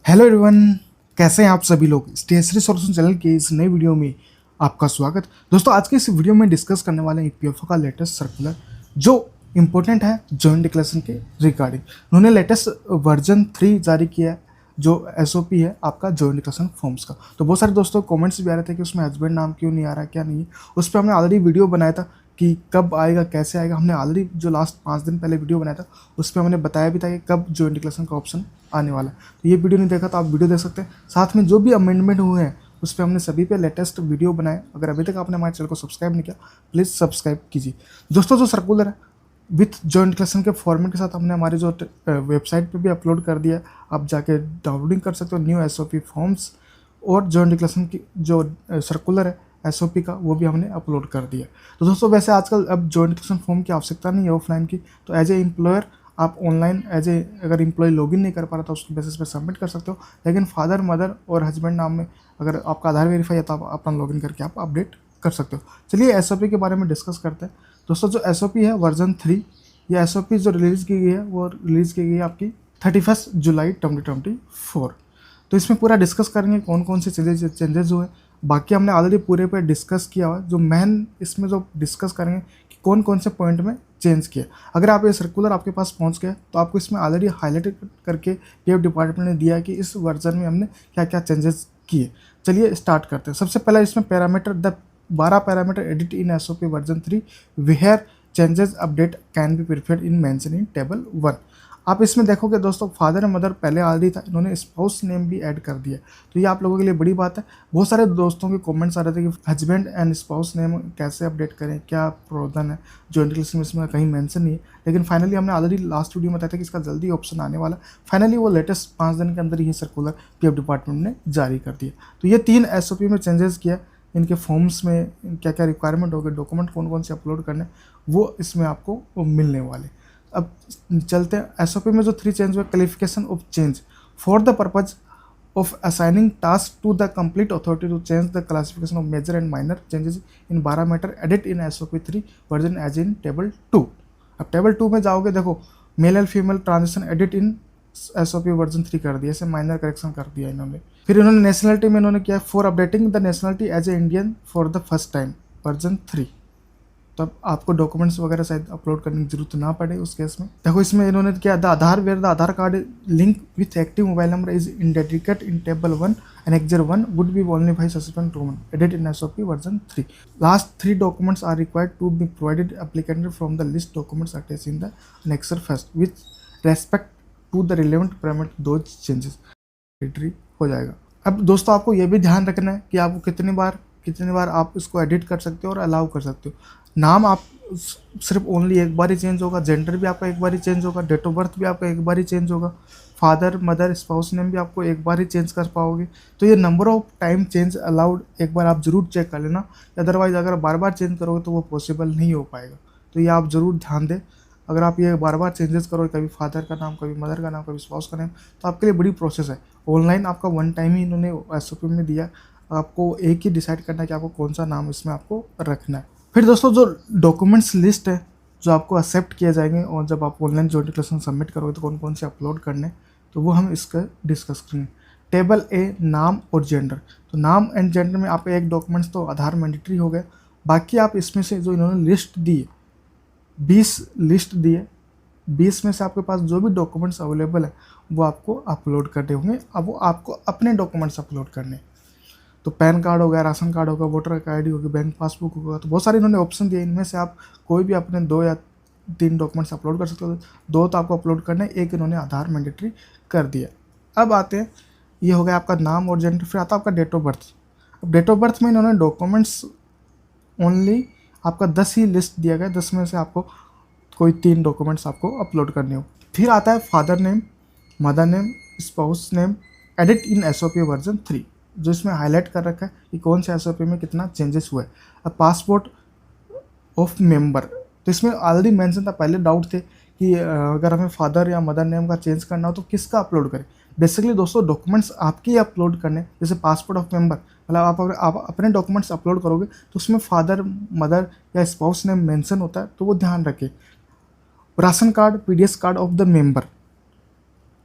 Hello everyone, कैसे हैं आप सभी लोग। स्टेशनरी सॉल्यूशन चैनल के इस नए वीडियो में आपका स्वागत। दोस्तों, आज के इस वीडियो में डिस्कस करने वाले हैं ईपीएफओ का लेटेस्ट सर्कुलर जो इम्पोर्टेंट है जॉइंट डिक्लेरेशन के रिगार्डिंग। उन्होंने लेटेस्ट वर्जन 3 जारी किया है जो एसओपी है आपका जॉइंट डिक्लेरेशन फॉर्म्स का। तो बहुत सारे दोस्तों कमेंट्स भी आ रहे थे कि उसमें हस्बैंड नाम क्यों नहीं आ रहा, क्या नहीं है। उस पर हमने ऑलरेडी वीडियो बनाया था कि कब आएगा, कैसे आएगा। हमने ऑलरेडी जो लास्ट 5 दिन पहले वीडियो बनाया था उस पर हमने बताया भी था कि कब जॉइंट डिक्लेरेशन का ऑप्शन आने वाला है। तो ये वीडियो नहीं देखा तो आप वीडियो देख सकते हैं। साथ में जो भी अमेंडमेंट हुए हैं उस पर हमने सभी पे लेटेस्ट वीडियो बनाए। अगर अभी तक आपने हमारे चैनल को सब्सक्राइब नहीं किया प्लीज़ सब्सक्राइब कीजिए। दोस्तों, जो सर्कुलर है विथ जॉइंट डिक्लेरेशन के फॉर्मेट के साथ हमने हमारे जो वेबसाइट पे भी अपलोड कर दिया। आप जाके डाउनलोडिंग कर सकते हो न्यू एसओपी फॉर्म्स, और जॉइंट डिक्लेरेशन की जो सर्कुलर है एसओपी का वो भी हमने अपलोड कर दिया। तो दोस्तों, वैसे आजकल अब जॉइंट डिक्लेरेशन फॉर्म की आवश्यकता नहीं है ऑफलाइन की। तो एज ए एम्प्लॉयर आप ऑनलाइन एज ए अगर एम्प्लॉय लॉगिन नहीं कर पा रहा तो उसके बेसिस पे सबमिट कर सकते हो। लेकिन फादर, मदर और हस्बैंड नाम में अगर आपका आधार वेरीफाई है तो आप अपना लॉगिन करके आप अपडेट कर सकते हो। चलिए एसओपी के बारे में डिस्कस करते हैं। दोस्तों, जो एसओपी है वर्जन 3, ये एसओपी जो रिलीज़ की गई है वो रिलीज़ की गई है आपकी 31 जुलाई 2024। तो इसमें पूरा डिस्कस करेंगे कौन कौन से चेंजेस हुए। बाकी हमने ऑलरेडी पूरे पे डिस्कस किया हुआ। जो मेन इसमें जो डिस्कस करेंगे कि कौन कौन से पॉइंट में चेंज किया। अगर आप ये सर्कुलर आपके पास पहुंच गया तो आपको इसमें ऑलरेडी हाईलाइट करके पीएफ डिपार्टमेंट ने दिया कि इस वर्जन में हमने क्या क्या चेंजेस किए। चलिए स्टार्ट करते हैं। सबसे पहला इसमें parameter 12 parameter edit in SOP version 3 where changes update can be preferred in mention in table 1। आप इसमें देखोगे दोस्तों, फादर एंड मदर पहले ऑलरेडी था, इन्होंने स्पाउस नेम भी ऐड कर दिया। तो ये आप लोगों के लिए बड़ी बात है। बहुत सारे दोस्तों के कमेंट्स आ रहे थे कि हस्बैंड एंड स्पाउस नेम कैसे अपडेट करें, क्या प्रावधान है। जॉइंट डिक्लेरेशन में इसमें कहीं मेंशन नहीं है, लेकिन फाइनली हमने ऑलरेडी लास्ट वीडियो में बताया था कि इसका जल्दी ऑप्शन आने वाला। फाइनली वो लेटेस्ट 5 दिन के अंदर ये सर्कुलर पीएफ डिपार्टमेंट ने जारी कर दिया। तो ये 3 एसओपी में चेंजेस किया। इनके फॉर्म्स में क्या क्या रिक्वायरमेंट होगी, डॉक्यूमेंट कौन कौन से अपलोड करने, वो इसमें आपको मिलने वाले। अब चलते हैं एसओपी में जो 3 चेंज हुए। Qualification of change for the purpose of assigning task to the complete authority to change the classification of major and minor changes in 12 matter edit in SOP 3 version as in table 2। अब table 2 में जाओगे, देखो male and female transition edit in SOP version 3 कर दिया, ऐसे minor correction कर दिया इन्होंने। फिर इन्होंने नेशनलिटी में इन्होंने किया for updating the nationality as a Indian for the first time version 3। तब आपको डॉक्यूमेंट्स वगैरह शायद अपलोड करने की जरूरत ना पड़े उस केस में। देखो इसमें इन्होंने क्या the Aadhaar where the Aadhaar card link with active mobile number is indicated in table 1 annexure 1 would be only by subsequent Roman edit in SOP version 3। Last 3 documents are required to be provided applicant from the list documents attached in the annexure first with respect to the relevant parameter दो changes हो जाएगा। अब दोस्तों, आपको यह भी ध्यान रखना है कि आपको कितनी बार आप इसको एडिट कर सकते हो और अलाउ कर सकते हो। नाम आप सिर्फ ओनली एक बार ही चेंज होगा, जेंडर भी आपका एक बार ही चेंज होगा, डेट ऑफ बर्थ भी आपका एक बार ही चेंज होगा, फादर मदर स्पाउस नेम भी आपको एक बार ही चेंज कर पाओगे। तो ये number of time change allowed एक बार आप जरूर चेक कर लेना। अदरवाइज अगर बार बार चेंज करोगे तो वो पॉसिबल नहीं हो पाएगा। तो ये आप ज़रूर ध्यान दें। अगर आप ये बार बार चेंजेस करोगे, कभी फादर का नाम, कभी मदर का नाम, कभी स्पाउस का नाम, तो आपके लिए बड़ी प्रोसेस है। ऑनलाइन आपका 1 टाइम ही इन्होंने एसओपी में दिया। आपको एक ही डिसाइड करना है कि आपको कौन सा नाम इसमें आपको रखना है। फिर दोस्तों, जो डॉक्यूमेंट्स लिस्ट है जो आपको एक्सेप्ट किए जाएंगे और जब आप ऑनलाइन जॉइंट डिक्लेरेशन सबमिट करोगे तो कौन कौन से अपलोड करने, तो वो हम इसका डिस्कस करेंगे। टेबल ए, नाम और जेंडर। तो नाम एंड जेंडर में आपका एक डॉक्यूमेंट्स तो आधार मैंडेटरी हो गया। बाकी आप इसमें से जो इन्होंने लिस्ट दी है, 20 लिस्ट दी है, 20 में से आपके पास जो भी डॉक्यूमेंट्स अवेलेबल है वो आपको अपलोड करने होंगे। अब वो आपको अपने डॉक्यूमेंट्स अपलोड करने। तो पैन कार्ड हो गया, राशन कार्ड होगा, वोटर का आईडी होगी, बैंक पासबुक होगा। तो बहुत सारे इन्होंने ऑप्शन दिए। इनमें से आप कोई भी अपने 2 या 3 डॉक्यूमेंट्स अपलोड कर सकते हो। 2 तो आपको अपलोड करना है, एक इन्होंने आधार मैंडेटरी कर दिया। अब आते हैं, ये हो गया आपका नाम और जेंडर। फिर आता है आपका डेट ऑफ बर्थ। अब डेट ऑफ बर्थ में इन्होंने डॉक्यूमेंट्स ओनली आपका 10 ही लिस्ट दिया गया। 10 में से आपको कोई 3 डॉक्यूमेंट्स आपको अपलोड करने हो। फिर आता है father name, mother name, spouse name edit in SOP version 3, जो इसमें हाईलाइट कर रखा है कि कौन से एसओपी में कितना चेंजेस हुआ है। अब पासपोर्ट ऑफ मेंबर, तो इसमें ऑलरेडी मेंशन था, पहले डाउट थे कि अगर हमें फादर या मदर नेम का चेंज करना हो तो किसका अपलोड करें। बेसिकली दोस्तों, डॉक्यूमेंट्स आपके ही अपलोड करने। जैसे पासपोर्ट ऑफ मेंबर, मतलब आप अपने डॉक्यूमेंट्स अपलोड करोगे तो उसमें फादर, मदर या स्पाउस नेम मेंशन होता है, तो वो ध्यान रखें। Ration card, PDS card of the member,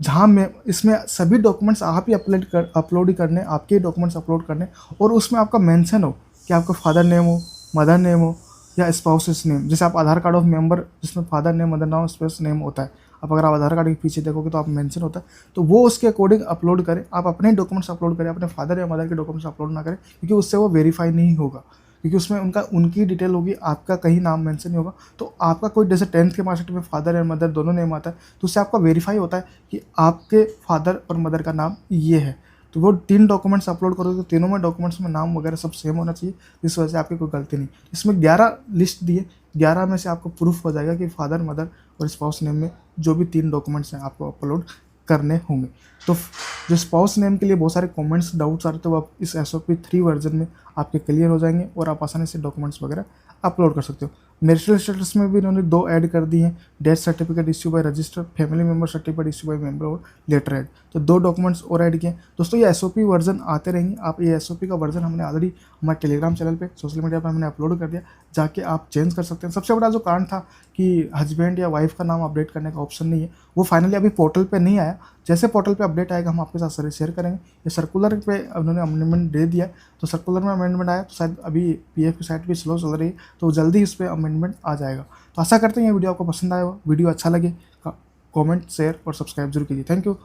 जहाँ में इसमें सभी डॉक्यूमेंट्स आप ही अपलोड ही करने, आपके ही डॉक्यूमेंट्स अपलोड करने, और उसमें आपका मेंशन हो कि आपका फादर नेम हो, मदर नेम हो या स्पाउसेस नेम। जैसे आप आधार कार्ड ऑफ मेंबर जिसमें फादर नेम, मदर नाम, स्पेस नेम होता है, अब अगर आप आधार कार्ड के पीछे देखोगे तो आप मेंशन होता है, तो वो उसके अकॉर्डिंग अपलोड करें। आप अपने डॉक्यूमेंट्स अपलोड करें, अपने फादर या मदर के डॉक्यूमेंट्स अपलोड ना करें, क्योंकि उससे वो वेरीफाई नहीं होगा, क्योंकि उसमें उनकी डिटेल होगी, आपका कहीं नाम मेंशन नहीं होगा। तो आपका कोई जैसे 10th के मार्कशीट में फादर एंड मदर दोनों नेम आता है, तो उससे आपका वेरीफाई होता है कि आपके फादर और मदर का नाम ये है। तो वो 3 डॉक्यूमेंट्स अपलोड करोगे तो तीनों में डॉक्यूमेंट्स में नाम वगैरह सब सेम होना चाहिए, जिस वजह से आपकी कोई गलती नहीं। इसमें 11 लिस्ट दिए, 11 में से आपको प्रूफ हो जाएगा कि फादर, मदर और स्पाउस नेम में जो भी 3 डॉक्यूमेंट्स हैं आपको अपलोड करने होंगे। तो जो स्पाउस नेम के लिए बहुत सारे कमेंट्स, डाउट्स आ रहे थे, वो आप इस SOP 3 वर्जन में आपके क्लियर हो जाएंगे और आप आसानी से डॉक्यूमेंट्स वगैरह अपलोड कर सकते हो। मैरिटल स्टेटस में भी इन्होंने 2 ऐड कर दिए हैं, death certificate issue by register, family member certificate issue by member और लेटर ऐड। तो 2 डॉक्यूमेंट्स और ऐड किए। दोस्तों ये SOP वर्जन आते रहेंगे। आप ये SOP का वर्जन हमने ऑलरेडी हमारे टेलीग्राम चैनल पे, सोशल मीडिया पे हमने अपलोड कर दिया, जाके आप चेंज कर सकते हैं। सबसे बड़ा जो कारण था कि हस्बैंड या वाइफ का नाम अपडेट करने का ऑप्शन नहीं है, वो फाइनली अभी पोर्टल पे नहीं आया। जैसे पोर्टल पे अपडेट आएगा हम आपके साथ शेयर करेंगे। ये सर्कुलर पे उन्होंने अमेंडमेंट दे दिया है, तो सर्कुलर में अमेंडमेंट आया तो शायद अभी PF की साइट भी स्लो चल रही है, तो जल्दी इस पर अमेंडमेंट आ जाएगा। तो आशा करते हैं ये वीडियो आपको पसंद आया हो। वीडियो अच्छा लगे कमेंट, शेयर और सब्सक्राइब जरूर कीजिए। Thank you.